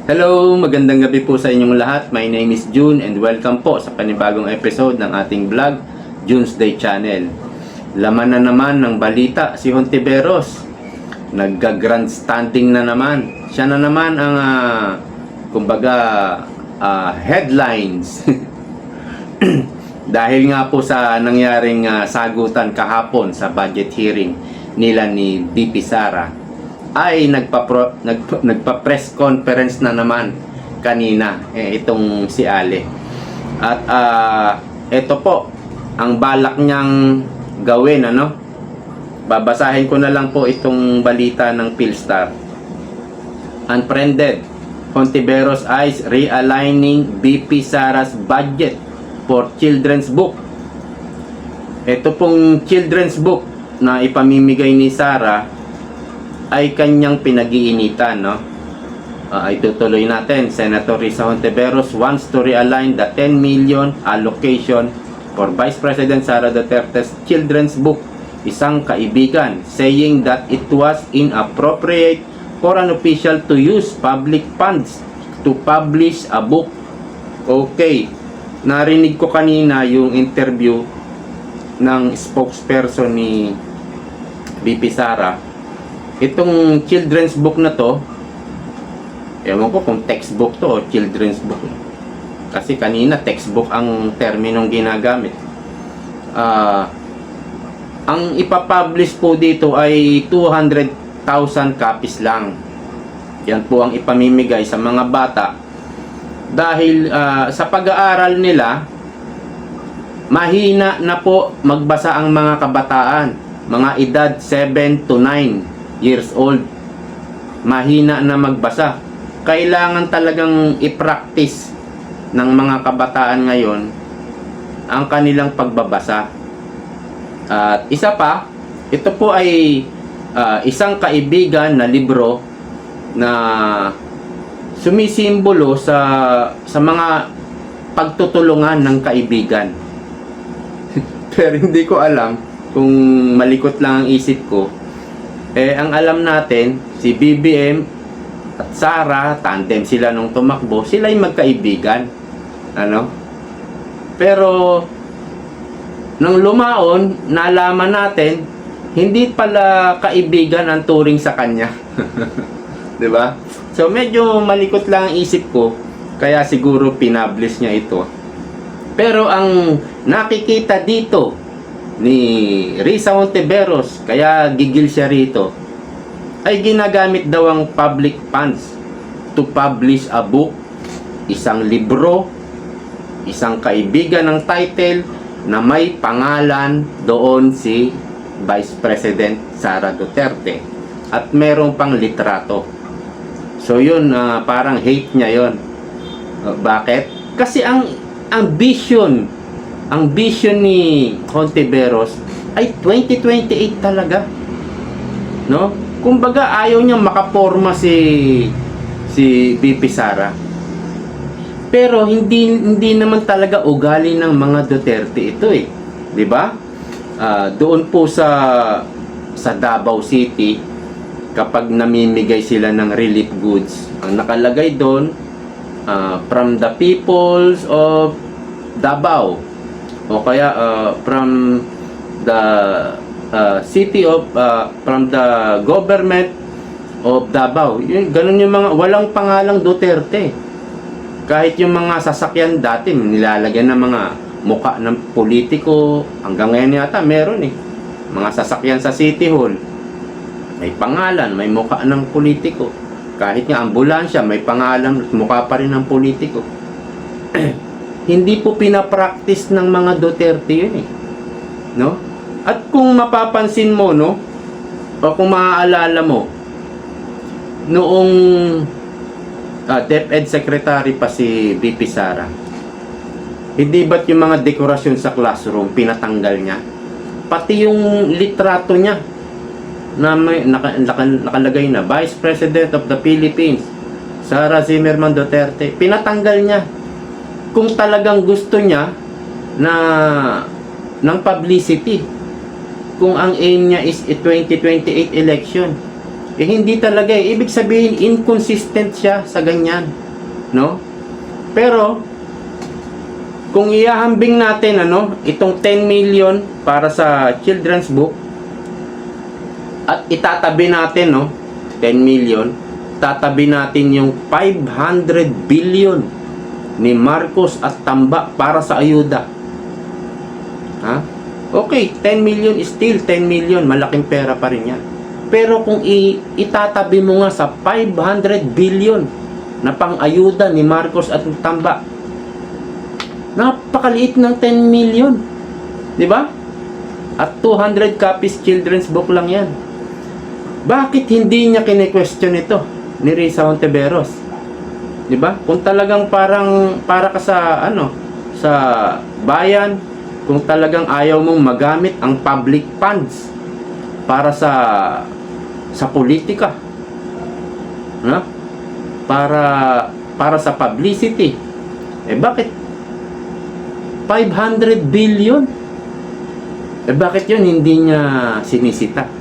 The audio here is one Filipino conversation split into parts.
Hello, magandang gabi po sa inyong lahat. My name is June and welcome po sa panibagong episode ng ating vlog, June's Day Channel. Laman na naman ng balita si Hontiveros. Nagga-grandstanding na naman. Siya na naman ang headlines. Dahil nga po sa nangyaring sagutan kahapon sa budget hearing nila ni VP Sara, ay nagpa-press conference na naman kanina itong si Ale. At ito po ang balak niyang gawin, babasahin ko na lang po itong balita ng Philstar. Unfriended, Hontiveros eyes realigning VP Sara's budget for children's book. Ito pong children's book na ipamimigay ni Sara ay kanyang pinag-iinitan, itutuloy natin. Senator Risa Hontiveros wants to realign the 10 million allocation for Vice President Sara Duterte's children's book, Isang Kaibigan, saying that it was inappropriate for an official to use public funds to publish a book. Okay, narinig ko kanina yung interview ng spokesperson ni VP Sara. Itong children's book na to, ewan ko kung textbook to o children's book. Kasi kanina textbook ang terminong ginagamit. Ang ipapublish po dito ay 200,000 copies lang. Yan po ang ipamimigay sa mga bata. Dahil sa pag-aaral nila, mahina na po magbasa ang mga kabataan. Mga edad 7 to 9 years old, mahina na magbasa. Kailangan talagang i-practice ng mga kabataan ngayon ang kanilang pagbabasa. At isa pa, ito po ay isang kaibigan na libro na sumisimbolo sa mga pagtutulungan ng kaibigan. Pero hindi ko alam kung malikot lang ang isip ko. Ang alam natin, si BBM at Sara, tandem sila nung tumakbo, sila ay magkaibigan. Pero nang lumaon, nalaman natin, hindi pala kaibigan ang turing sa kanya. 'Di ba? So medyo malikot lang ang isip ko, kaya siguro pinablish niya ito. Pero ang nakikita dito ni Risa Hontiveros, kaya gigil siya rito, ay ginagamit daw ang public funds to publish a book, isang libro, Isang Kaibigan ng title, na may pangalan doon si Vice President Sara Duterte at merong pang litrato. So yun, parang hate niya yun. Bakit? Kasi ang vision ni Hontiveros ay 2028 talaga. Kumbaga ayaw niya makaporma si VP Sara. Pero hindi naman talaga ugali ng mga Duterte ito 'di ba? Doon po sa Davao City, kapag namimigay sila ng relief goods, ang nakalagay doon, from the peoples of Davao, o kaya from the city of from the government of Davao. Ganun yung mga walang pangalang Duterte. Kahit yung mga sasakyan dati nilalagyan ng mga mukha ng politiko, hanggang ngayon yata meron mga sasakyan sa City Hall, may pangalan, may mukha ng politiko. Kahit nga ambulansya, may pangalan at mukha pa rin ng politiko. Hindi po pinapractice ng mga Duterte yun At kung mapapansin mo, o kung maaalala mo, noong DepEd Secretary pa si VP Sara, hindi ba't yung mga dekorasyon sa classroom pinatanggal niya? Pati yung litrato niya na may nakalagay na Vice President of the Philippines Sara Zimmerman Duterte, pinatanggal niya. Kung talagang gusto niya ng publicity, kung ang aim niya is 2028 election, Hindi talaga eh. Ibig sabihin, inconsistent siya sa ganyan. No? Pero, kung iahambing natin, itong 10 million para sa children's book, at itatabi natin, 10 million, tatabi natin yung 500 billion ni Marcos at Tamba para sa ayuda. Ha? Okay, 10 million is still 10 million. Malaking pera pa rin yan. Pero kung itatabi mo nga sa 500 billion na pang-ayuda ni Marcos at Tamba, napakaliit ng 10 million. Di ba? At 200 copies children's book lang yan. Bakit hindi niya kine-question ito ni Risa Hontiveros? Di ba? Kung talagang para ka sa sa bayan, kung talagang ayaw mong magamit ang public funds para sa politika, para sa publicity, bakit 500 billion? Bakit yun hindi niya sinisita?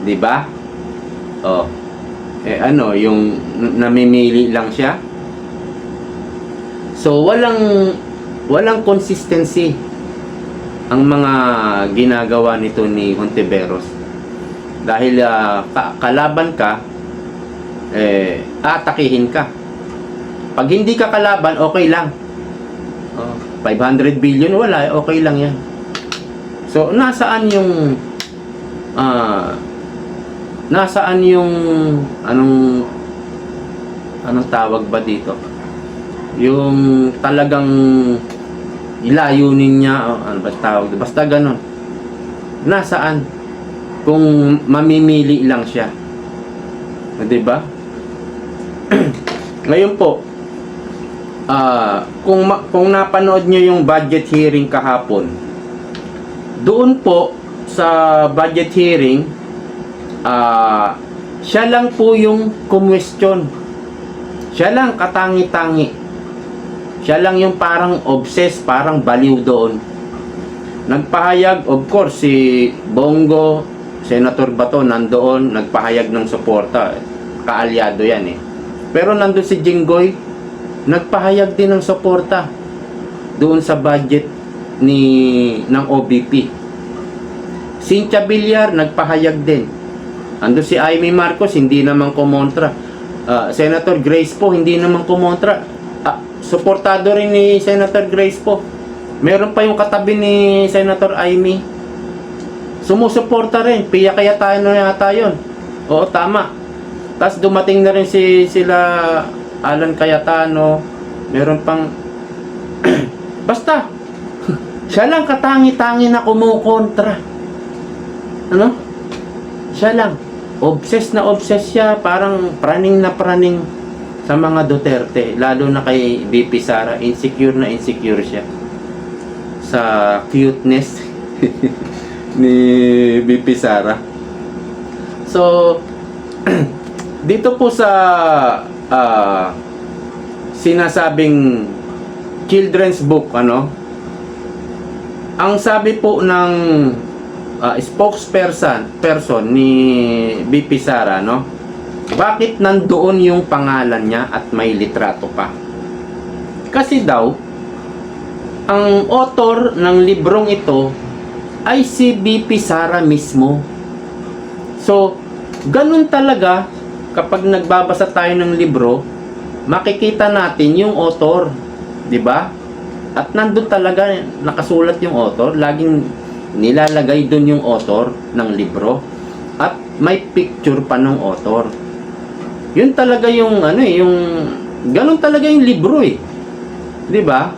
Di ba? Yung namimili lang siya. So walang consistency ang mga ginagawa nito ni Hontiveros. Dahil kalaban ka, atakihin ka. Pag hindi ka kalaban, okay lang. 500 billion, wala, okay lang yan. So, nasaan yung anong tawag ba dito? Yung talagang ilayunin niya, ano ba tawag? Basta ganun. Nasaan? Kung mamimili lang siya. Diba? Ngayon po, kung napanood nyo yung budget hearing kahapon, doon po sa budget hearing, siya lang po yung kumwestiyon. Siya lang katangi-tangi. Siya lang yung parang obsessed, parang baliw doon. Nagpahayag, of course, si Bongo, Senator Bato, nandoon, nagpahayag ng suporta. Kaalyado yan eh. Pero nandun si Jinggoy, nagpahayag din ng suporta doon sa budget ng OBP. Cynthia Villar, nagpahayag din. Ando si Amy Marcos, hindi naman kumontra. Senator Grace po, hindi naman kumontra. Suportado rin ni Senator Grace po. Meron pa yung katabi ni Senator Amy. Sumusuporta rin. Pia Cayetano yata yun. Oo, tama. Tapos dumating na rin sila Alan Cayetano. Meron pang basta siya lang katangi-tangi na kumukontra. Siya lang. Obsessed na obsessed siya. Parang praning na praning sa mga Duterte. Lalo na kay VP Sara. Insecure na insecure siya sa cuteness ni VP Sara. So dito po sa sinasabing children's book, ang sabi po ng spokesperson ni VP Sara, bakit nandoon yung pangalan niya at may litrato pa? Kasi daw ang author ng librong ito ay si VP Sara mismo. So, ganun talaga kapag nagbabasa tayo ng libro, makikita natin yung author, 'di ba? At nandun talaga nakasulat yung author, laging nilalagay dun yung author ng libro at may picture pa ng author. Yun talaga yung yung ganun talaga yung libro 'di ba?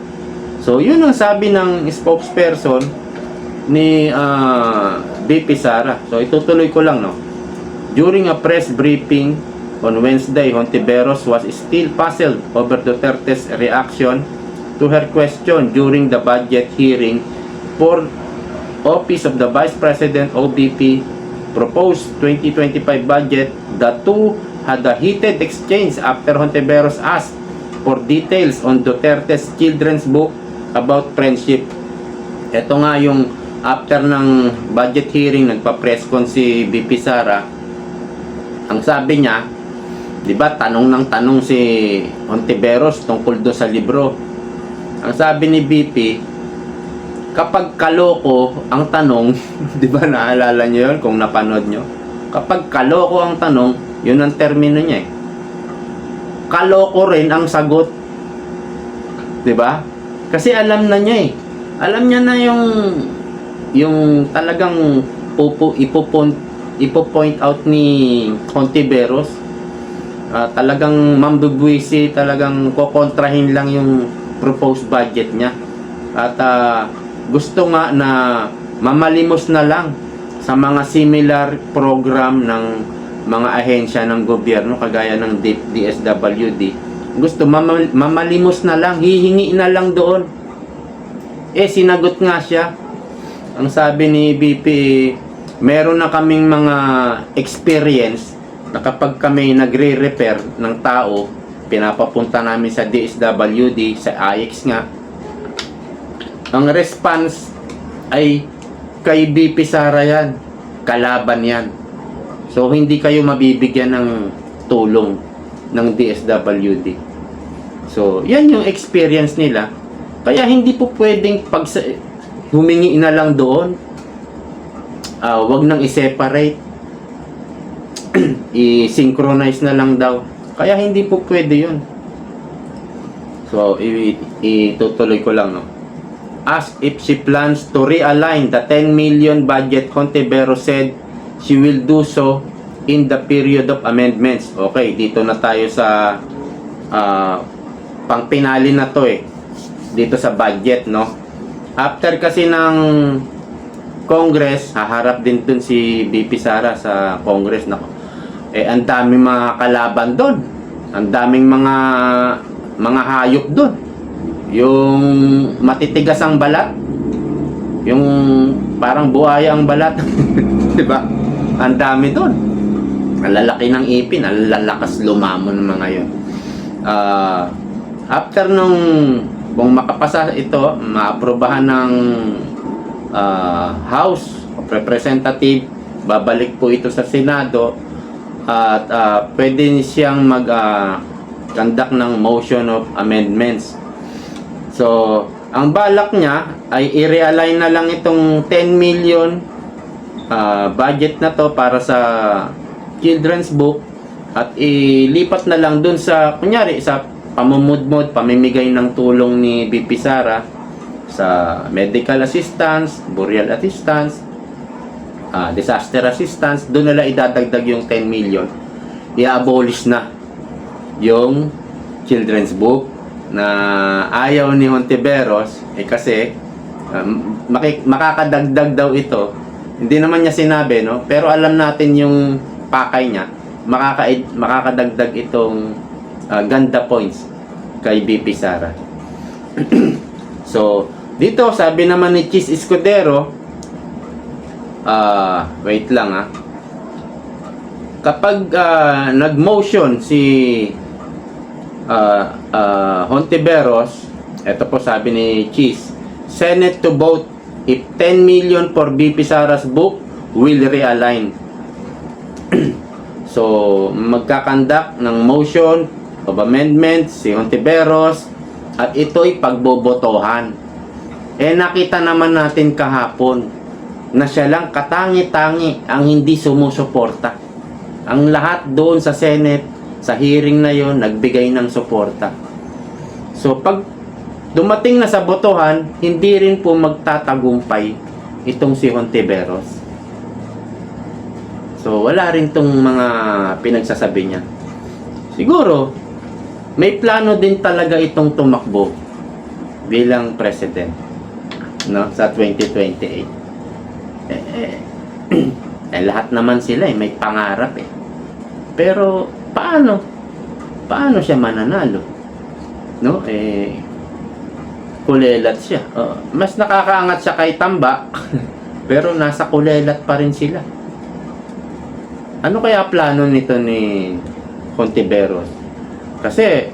So, yun ang sabi ng spokesperson ni VP Sara. So, itutuloy ko lang, During a press briefing on Wednesday, Hontiveros was still puzzled over Duterte's reaction to her question during the budget hearing for Office of the Vice President OBP proposed 2025 budget. The two had a heated exchange after Hontiveros asked for details on Duterte's children's book about friendship. Ito nga yung after ng budget hearing, nagpa-press con si BP Sara. Ang sabi niya, di ba, tanong ng tanong si Hontiveros tungkol doon sa libro. Ang sabi ni BP, kapag kaloko ang tanong, di ba, naalala nyo yun kung napanood nyo? Kapag kaloko ang tanong, yun ang termino niya eh. Kaloko rin ang sagot. Di ba? Kasi alam na niya eh. Alam niya na yung talagang ipo-point out ni Hontiveros. Talagang mambubuisi, talagang kokontrahin lang yung proposed budget niya. At gusto nga na mamalimos na lang sa mga similar program ng mga ahensya ng gobyerno kagaya ng DSWD. Gusto mamalimos na lang, hihingi na lang doon. Sinagot nga siya. Ang sabi ni BP, meron na kaming mga experience na kapag kami nagre-repair ng tao, pinapapunta namin sa DSWD, sa IX nga, ang response ay kay BP Sara yan, kalaban yan. So hindi kayo mabibigyan ng tulong ng DSWD. So yan yung experience nila. Kaya hindi po pwedeng humingi na lang doon. Wag nang i-separate. I-synchronize na lang daw. Kaya hindi po pwede yun. So itutuloy ko lang, no. Asked if she plans to realign the 10 million budget, Hontiveros said she will do so in the period of amendments. Okay, dito na tayo sa pangpinali na to eh. Dito sa budget, no. After kasi ng Congress, haharap din dun si BP Sara sa Congress, nako. Ang daming mga kalaban doon. Ang daming mga hayop doon. Yung matitigas ang balat. Yung parang buhaya ang balat. 'Di ba? Ang dami doon. Ang lalaki ng ipin, ang lalakas lumamon ng mga 'yon. After nung kung makapasa ito, maaprobahan ng House of Representative, babalik po ito sa Senado at pwede siyang mag-conduct ng motion of amendments. So, ang balak niya ay i-realign na lang itong 10 million budget na to para sa children's book at ilipat na lang dun sa, kunyari, sa pamumudmod, pamimigay ng tulong ni BP Sara sa medical assistance, burial assistance, disaster assistance. Doon nila idadagdag yung 10 million. I-abolish na yung children's book na ayaw ni Hontiveros kasi makakadagdag daw ito. Hindi naman niya sinabi, no? Pero alam natin yung pakay niya. Makakadagdag itong ganda points kay BP Sara. So, dito sabi naman ni Chis Escudero, wait lang kapag nag-motion si Hontiveros, ito po sabi ni Chis, Senate to vote if 10 million for BP Sara's book will realign. So, magkakandak ng motion of amendment si Hontiveros at ito'y pagbobotohan. Nakita naman natin kahapon na siya lang katangi-tangi ang hindi sumusuporta. Ang lahat doon sa Senate, sa hearing na yon, nagbigay ng suporta. So, pag dumating na sa botohan, hindi rin po magtatagumpay itong si Hontiveros. So, wala rin tong mga pinagsasabi niya. Siguro, may plano din talaga itong tumakbo bilang president, no, sa 2028. Lahat naman sila may pangarap eh. Pero paano siya mananalo? No? Kulelat siya. Mas nakakaangat siya kay Tamba pero nasa kulelat pa rin sila. Ano kaya plano nito ni Hontiveros? Kasi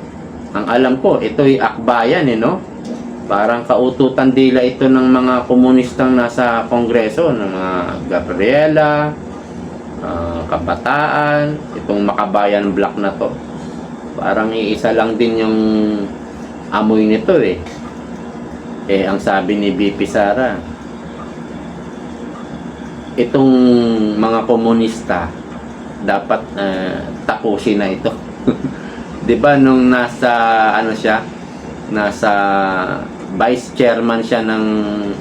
ang alam ko, ito'y akbayan no? Parang kaututan dila ito ng mga komunistang nasa Kongreso, ng mga Gabriela, Kabataan, itong Makabayan Black na to. Parang iisa lang din yung amoy nito eh. Ang sabi ni BP Sara, itong mga komunista dapat tapusin na ito. 'Di ba nung nasa nasa vice chairman siya ng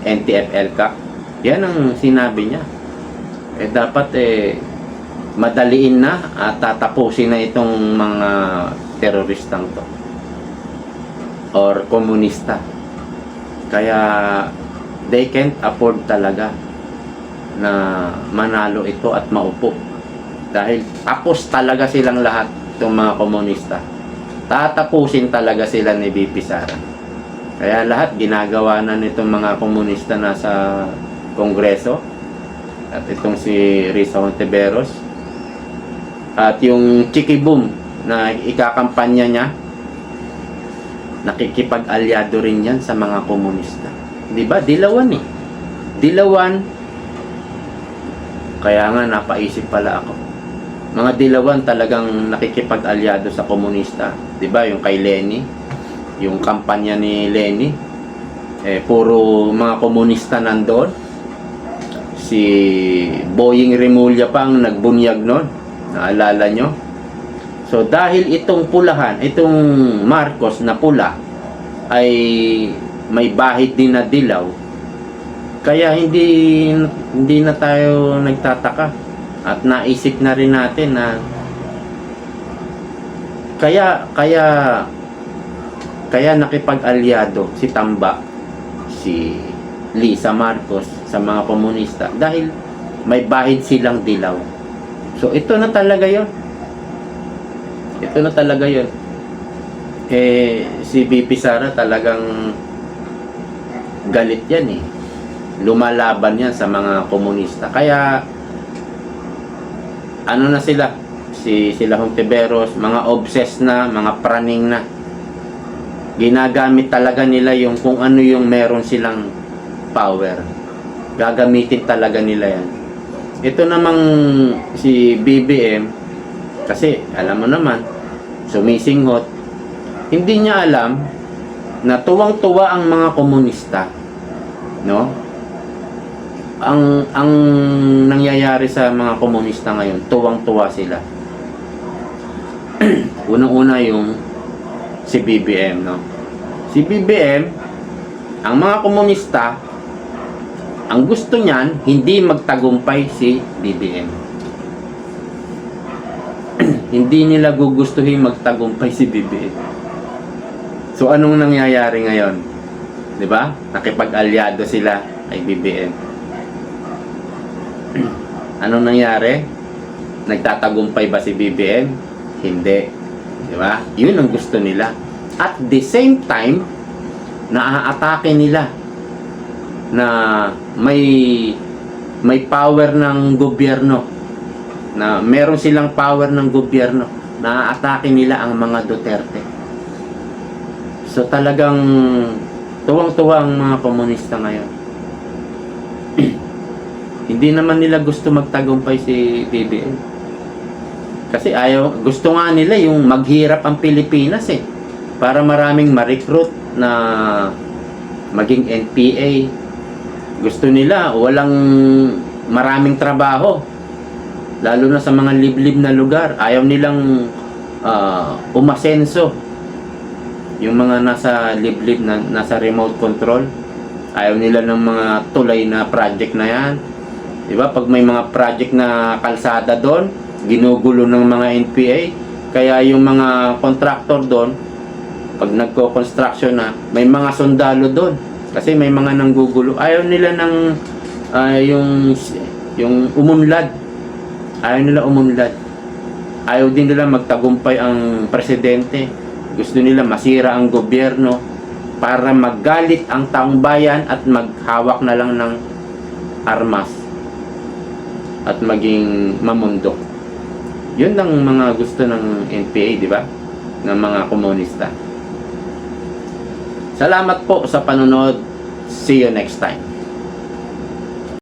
NTF-ELCAC, yan ang sinabi niya. Dapat madaliin na at tatapusin na itong mga teroristang to or komunista. Kaya they can't afford talaga na manalo ito at maupo. Dahil tapos talaga silang lahat, itong mga komunista. Tatapusin talaga sila ni BP Sara. Kaya lahat ginagawa na nitong mga komunista nasa Kongreso. At itong si Risa Hontiveros. At yung Chiki Boom na ikakampanya niya, nakikipag-alyado rin yan sa mga komunista. Di ba? Dilawan eh. Dilawan. Kaya nga napaisip pala ako. Mga dilawan talagang nakikipag-alyado sa komunista. Di ba? Yung kay Lenny, yung kampanya ni Lenny, puro mga komunista nandoon. Si Boying Remulla pa ang nagbunyag noon. Naalala nyo? So dahil itong pulahan, itong Marcos na pula ay may bahid din na dilaw, kaya hindi na tayo nagtataka at naisip na rin natin na kaya nakipag-alyado si Tamba, si Lisa Marcos sa mga komunista dahil may bahid silang dilaw. So ito na talaga yon. Ito na talaga yon. Si BP Sara talagang galit yan eh. Lumalaban yan sa mga komunista. Kaya ano na sila? Sila Hontiveros, mga obsessed na, mga praning na. Ginagamit talaga nila yung kung ano yung meron silang power. Gagamitin talaga nila yan. Ito namang si BBM, kasi alam mo naman, sumisinghot, hindi niya alam na tuwang-tuwa ang mga komunista, no? Ang nangyayari sa mga komunista ngayon, tuwang-tuwa sila. Unang-una yung si BBM, no? Si BBM, ang mga komunista, ang gusto niyan, hindi magtagumpay si BBM. Hindi nila gugustuhin magtagumpay si BBM. So anong nangyayari ngayon? 'Di ba? Nakipag-alyado sila kay BBM. Anong nangyari? Nagtatagumpay ba si BBM? Hindi. 'Di ba? 'Yun ang gusto nila. At the same time, naaatake nila na may power ng gobyerno, na meron silang power ng gobyerno, naaatake nila ang mga Duterte. So talagang tuwang-tuwa ang mga komunista ngayon. Hindi naman nila gusto magtagumpay si BBM. Kasi gusto nga nila yung maghirap ang Pilipinas eh. Para maraming ma-recruit na maging NPA. Gusto nila walang maraming trabaho. Lalo na sa mga liblib na lugar. Ayaw nilang umasenso. Yung mga nasa liblib na nasa remote control. Ayaw nila ng mga tulay na project na yan. Diba? Pag may mga project na kalsada doon, ginugulo ng mga NPA. Kaya yung mga contractor doon, pag nagko-construction na, may mga sundalo doon. Kasi may mga nanggugulo. Ayaw nila ng yung umunlad. Ayaw nila umunlad. Ayaw din nila magtagumpay ang presidente. Gusto nila masira ang gobyerno para maggalit ang taong bayan at maghawak na lang ng armas at maging mamundok. Yun ang mga gusto ng NPA, di ba? Ng mga komunista. Salamat po sa panonood. See you next time.